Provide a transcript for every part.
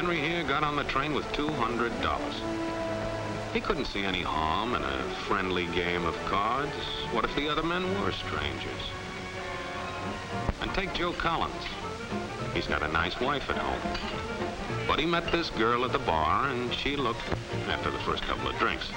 Henry here got on the train with $200. He couldn't see any harm in a friendly game of cards. What if the other men were strangers? And take Joe Collins. He's got a nice wife at home. But he met this girl at the bar, and she looked after the first couple of drinks.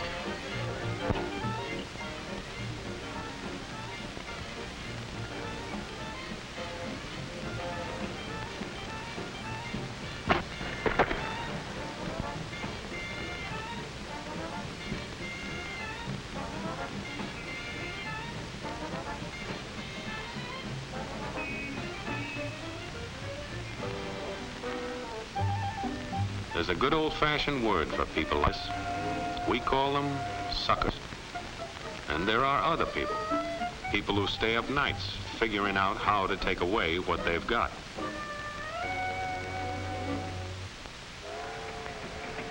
There's a good old-fashioned word for people like this. We call them suckers. And there are other people. People who stay up nights figuring out how to take away what they've got.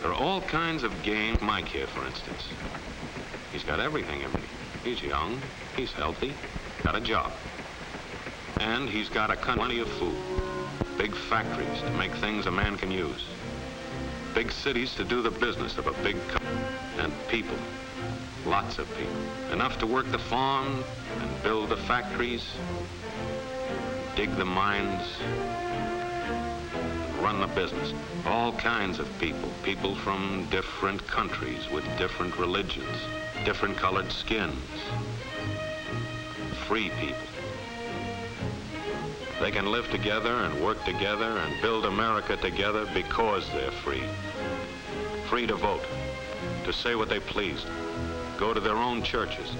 There are all kinds of games. Mike here, for instance. He's got everything in me. He's young, he's healthy, got a job. And he's got plenty of food. Big factories to make things a man can use. Big cities to do the business of a big company. And people, lots of people. Enough to work the farm and build the factories, dig the mines, run the business. All kinds of people. People from different countries with different religions, different colored skins. Free people. They can live together and work together and build America together because they're free. Free to vote, to say what they please, go to their own churches,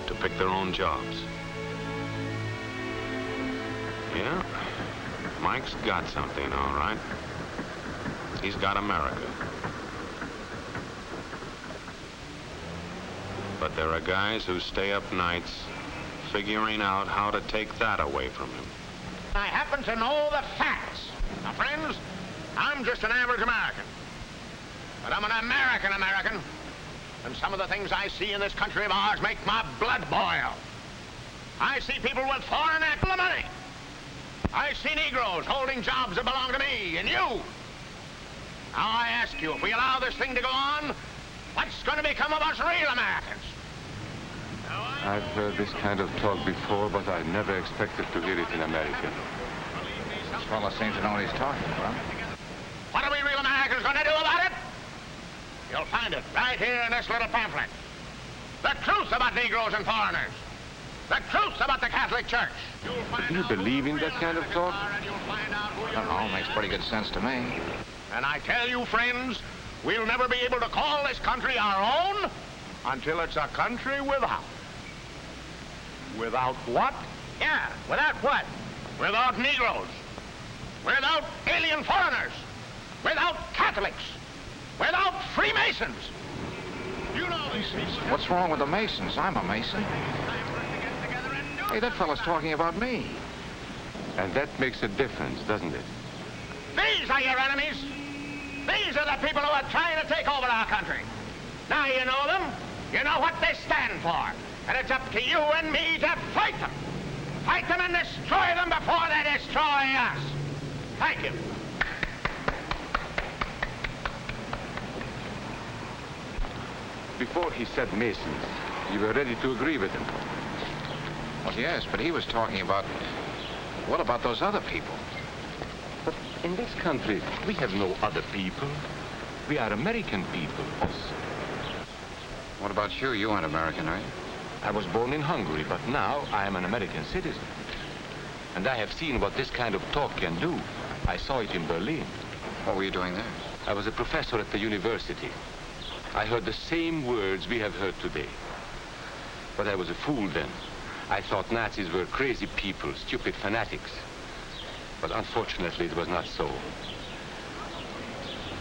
to pick their own jobs. Yeah, Mike's got something, all right. He's got America. But there are guys who stay up nights figuring out how to take that away from him. I happen to know the facts. Now, friends, I'm just an average American. But I'm an American. And some of the things I see in this country of ours make my blood boil. I see people with foreign money. I see Negroes holding jobs that belong to me and you. Now, I ask you, if we allow this thing to go on, what's going to become of us real Americans? I've heard this kind of talk before, but I never expected to hear it in America. This fellow seems to know what he's talking about. What are we real Americans going to do about it? You'll find it right here in this little pamphlet. The truth about Negroes and foreigners. The truth about the Catholic Church. Do you believe in that kind of talk? I don't know, makes pretty good sense to me. And I tell you, friends, we'll never be able to call this country our own until it's a country without. Without what? Yeah, without what? Without Negroes. Without alien foreigners. Without Catholics. Without Freemasons. You know these things. What's wrong with the Masons? I'm a Mason. Hey, that fellow's talking about me. And that makes a difference, doesn't it? These are your enemies. These are the people who are trying to take over our country. Now you know them. You know what they stand for. And it's up to you and me to fight them. Fight them and destroy them before they destroy us. Thank you. Before he said Masons, you were ready to agree with him. Well, yes, but he was talking about... What about those other people? But in this country, we have no other people. We are American people. What about you? You aren't American, are you? I was born in Hungary, but now I am an American citizen. And I have seen what this kind of talk can do. I saw it in Berlin. What were you doing there? I was a professor at the university. I heard the same words we have heard today. But I was a fool then. I thought Nazis were crazy people, stupid fanatics. But unfortunately, it was not so.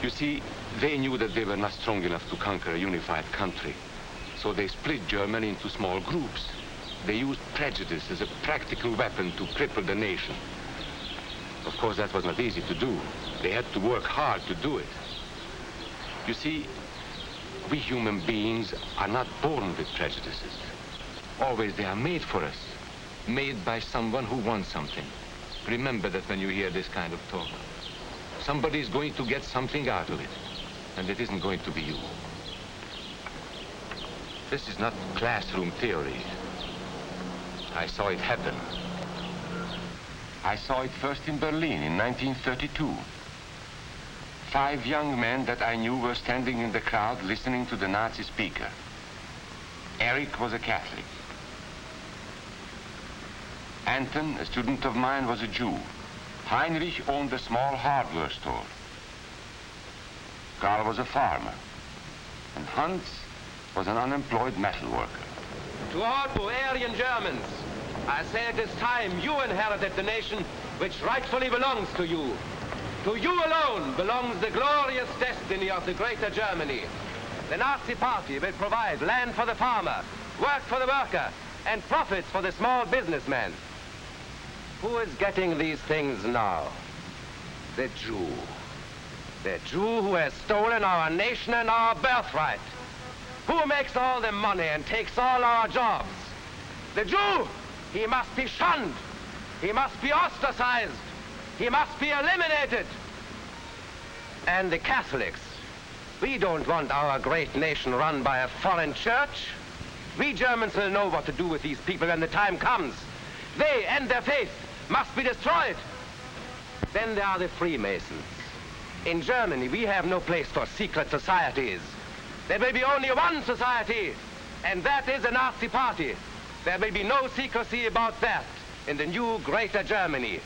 You see, they knew that they were not strong enough to conquer a unified country. So they split Germany into small groups. They used prejudice as a practical weapon to cripple the nation. Of course, that was not easy to do. They had to work hard to do it. You see, we human beings are not born with prejudices. Always they are made for us, made by someone who wants something. remember that when you hear this kind of talk. Somebody's going to get something out of it, and it isn't going to be you. This is not classroom theory. I saw it happen. I saw it first in Berlin in 1932. 5 young men that I knew were standing in the crowd listening to the Nazi speaker. Eric was a Catholic. Anton, a student of mine, was a Jew. Heinrich owned a small hardware store. Karl was a farmer. And Hans was an unemployed metal worker. To all Bavarian Germans, I say it is time you inherited the nation which rightfully belongs to you. To you alone belongs the glorious destiny of the greater Germany. The Nazi Party will provide land for the farmer, work for the worker, and profits for the small businessman. Who is getting these things now? The Jew. The Jew who has stolen our nation and our birthright. Who makes all the money and takes all our jobs? The Jew! He must be shunned. He must be ostracized. He must be eliminated. And the Catholics. We don't want our great nation run by a foreign church. We Germans will know what to do with these people when the time comes. They and their faith must be destroyed. Then there are the Freemasons. In Germany, we have no place for secret societies. There will be only one society, and that is the Nazi Party. There will be no secrecy about that in the new greater Germany.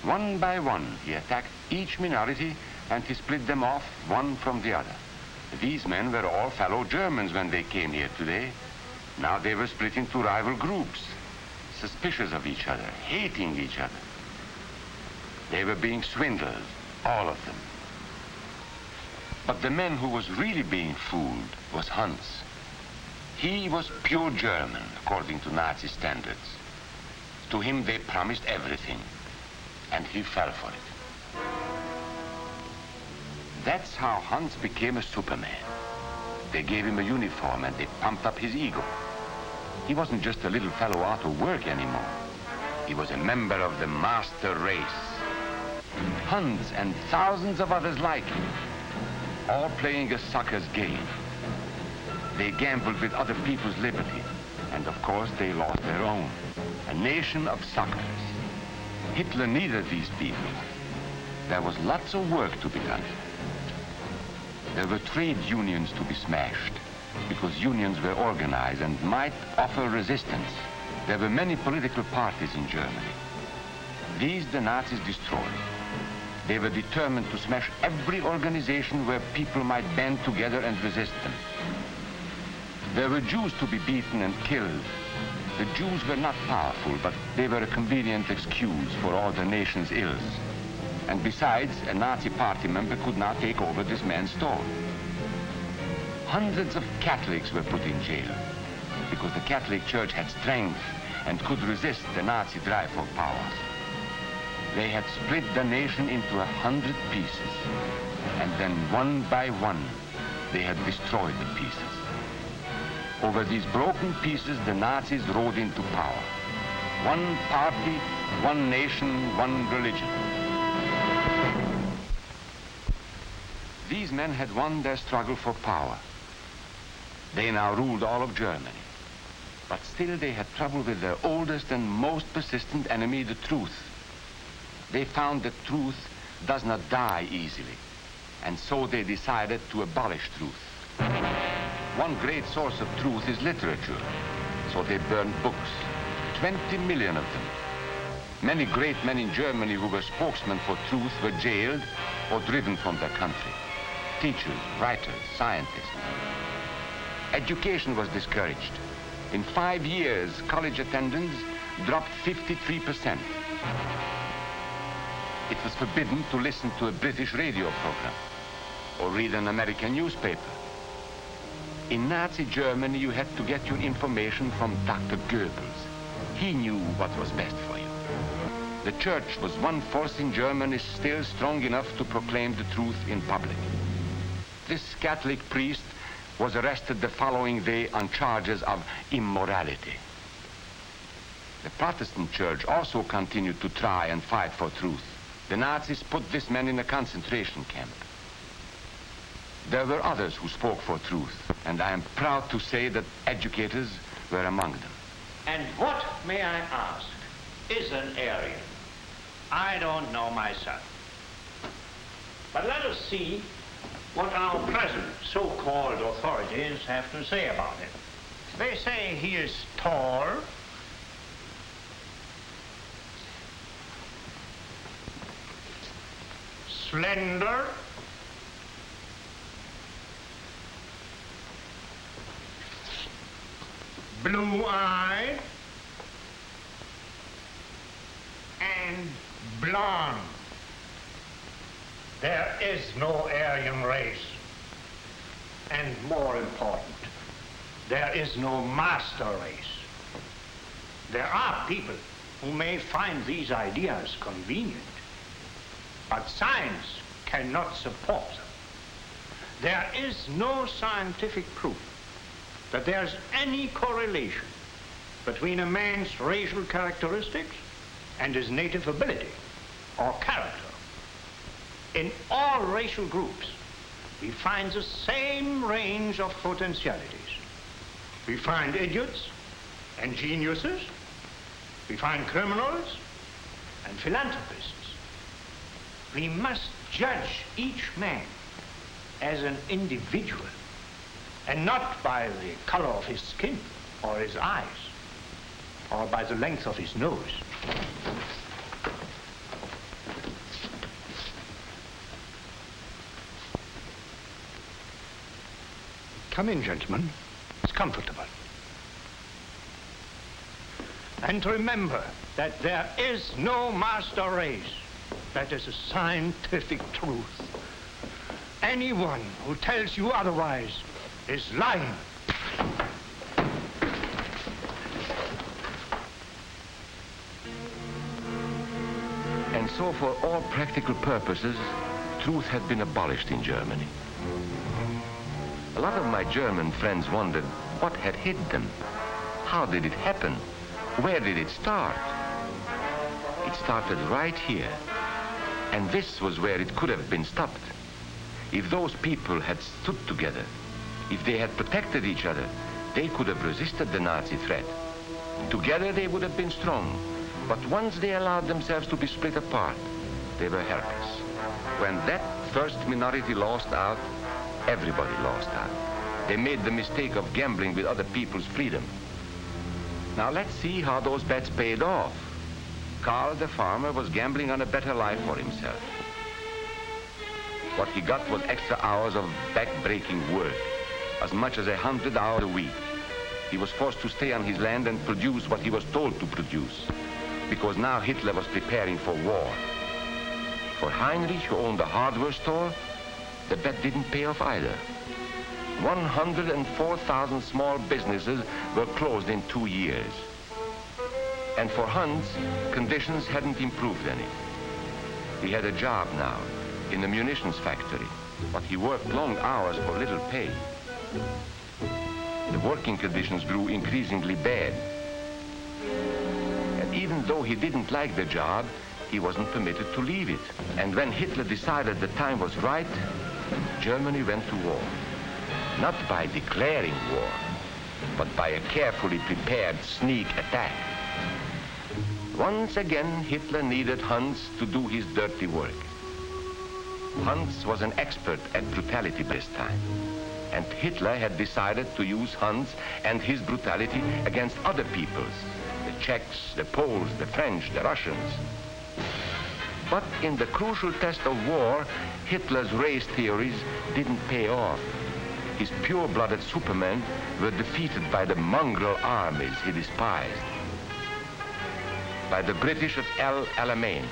One by one, he attacked each minority and he split them off one from the other. These men were all fellow Germans when they came here today. Now they were split into rival groups, suspicious of each other, hating each other. They were being swindled, all of them. But the man who was really being fooled was Hans. He was pure German, according to Nazi standards. To him they promised everything, and he fell for it. That's how Hans became a Superman. They gave him a uniform and they pumped up his ego. He wasn't just a little fellow out of work anymore. He was a member of the master race. Hans and thousands of others like him, all playing a sucker's game. They gambled with other people's liberty, and of course they lost their own. A nation of suckers. Hitler needed these people. There was lots of work to be done. There were trade unions to be smashed, because unions were organized and might offer resistance. There were many political parties in Germany. These the Nazis destroyed. They were determined to smash every organization where people might band together and resist them. There were Jews to be beaten and killed. The Jews were not powerful, but they were a convenient excuse for all the nation's ills. And besides, a Nazi party member could not take over this man's store. Hundreds of Catholics were put in jail because the Catholic Church had strength and could resist the Nazi drive for power. They had split the nation into 100 pieces, and then one by one, they had destroyed the pieces. Over these broken pieces, the Nazis rode into power. One party, one nation, one religion. These men had won their struggle for power. They now ruled all of Germany. But still they had trouble with their oldest and most persistent enemy, the truth. They found that truth does not die easily, and so they decided to abolish truth. One great source of truth is literature, so they burned books, 20 million of them. Many great men in Germany who were spokesmen for truth were jailed or driven from their country. Teachers, writers, scientists. Education was discouraged. In 5 years, college attendance dropped 53%. It was forbidden to listen to a British radio program or read an American newspaper. In Nazi Germany, you had to get your information from Dr. Goebbels. He knew what was best for you. The church was one force in Germany still strong enough to proclaim the truth in public. This Catholic priest was arrested the following day on charges of immorality. The Protestant church also continued to try and fight for truth. The Nazis put this man in a concentration camp. There were others who spoke for truth, and I am proud to say that educators were among them. And what, may I ask, is an Aryan? I don't know myself. But let us see what our present so-called authorities have to say about him. They say he is tall, slender, blue-eyed, and blonde. There is no Aryan race. And more important, there is no master race. There are people who may find these ideas convenient, but science cannot support them. There is no scientific proof that there's any correlation between a man's racial characteristics and his native ability or character. In all racial groups, we find the same range of potentialities. We find idiots and geniuses. We find criminals and philanthropists. We must judge each man as an individual and not by the color of his skin or his eyes or by the length of his nose. Come in, gentlemen. It's comfortable. And remember that there is no master race. That is a scientific truth. Anyone who tells you otherwise is lying. And so for all practical purposes, truth had been abolished in Germany. A lot of my German friends wondered what had hit them. How did it happen? Where did it start? It started right here. And this was where it could have been stopped. If those people had stood together, if they had protected each other, they could have resisted the Nazi threat. Together they would have been strong. But once they allowed themselves to be split apart, they were helpless. When that first minority lost out, everybody lost out. They made the mistake of gambling with other people's freedom. Now let's see how those bets paid off. Karl the farmer was gambling on a better life for himself. What he got was extra hours of back-breaking work, as much as 100 hours a week. He was forced to stay on his land and produce what he was told to produce, because now Hitler was preparing for war. For Heinrich, who owned a hardware store, the bet didn't pay off either. 104,000 small businesses were closed in 2 years. And for Hans, conditions hadn't improved any. He had a job now in the munitions factory, but he worked long hours for little pay. The working conditions grew increasingly bad. And even though he didn't like the job, he wasn't permitted to leave it. And when Hitler decided the time was right, Germany went to war. Not by declaring war, but by a carefully prepared sneak attack. Once again, Hitler needed Hans to do his dirty work. Hans was an expert at brutality this time, and Hitler had decided to use Hans and his brutality against other peoples, the Czechs, the Poles, the French, the Russians. But in the crucial test of war, Hitler's race theories didn't pay off. His pure-blooded supermen were defeated by the mongrel armies he despised. By the British at El Alamein.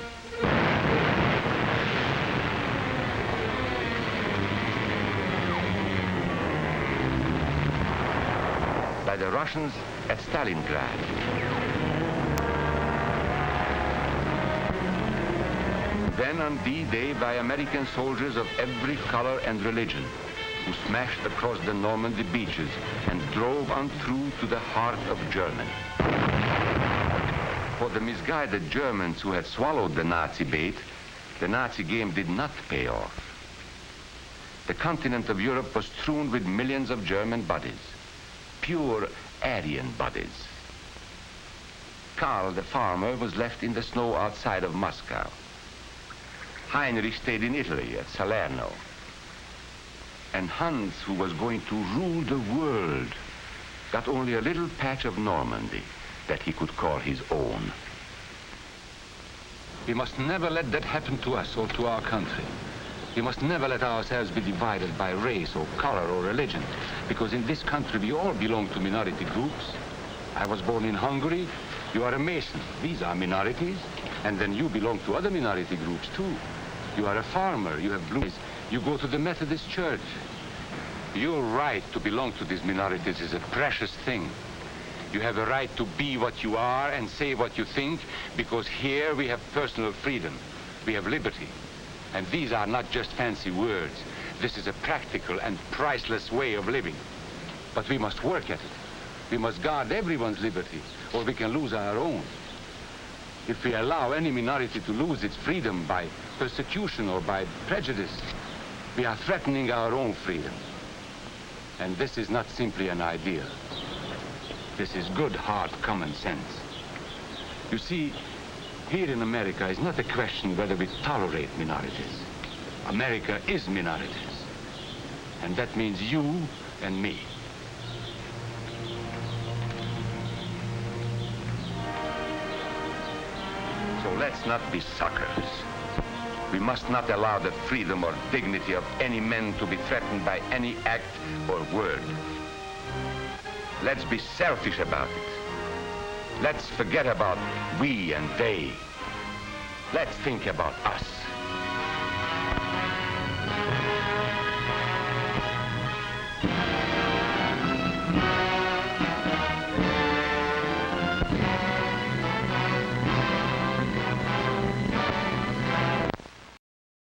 By the Russians at Stalingrad. Then on D-Day by American soldiers of every color and religion, who smashed across the Normandy beaches and drove on through to the heart of Germany. For the misguided Germans who had swallowed the Nazi bait, the Nazi game did not pay off. The continent of Europe was strewn with millions of German bodies, pure Aryan bodies. Karl, the farmer, was left in the snow outside of Moscow. Heinrich stayed in Italy at Salerno. And Hans, who was going to rule the world, got only a little patch of Normandy that he could call his own. We must never let that happen to us or to our country. We must never let ourselves be divided by race or color or religion, because in this country we all belong to minority groups. I was born in Hungary. You are a Mason. These are minorities. And then you belong to other minority groups too. You are a farmer. You have blue eyes. You go to the Methodist Church. Your right to belong to these minorities is a precious thing. You have a right to be what you are and say what you think, because here we have personal freedom. We have liberty. And these are not just fancy words. This is a practical and priceless way of living. But we must work at it. We must guard everyone's liberty, or we can lose our own. If we allow any minority to lose its freedom by persecution or by prejudice, we are threatening our own freedom. And this is not simply an idea. This is good, hard common sense. You see, here in America is not a question whether we tolerate minorities. America is minorities. And that means you and me. So let's not be suckers. We must not allow the freedom or dignity of any man to be threatened by any act or word. Let's be selfish about it. Let's forget about we and they. Let's think about us.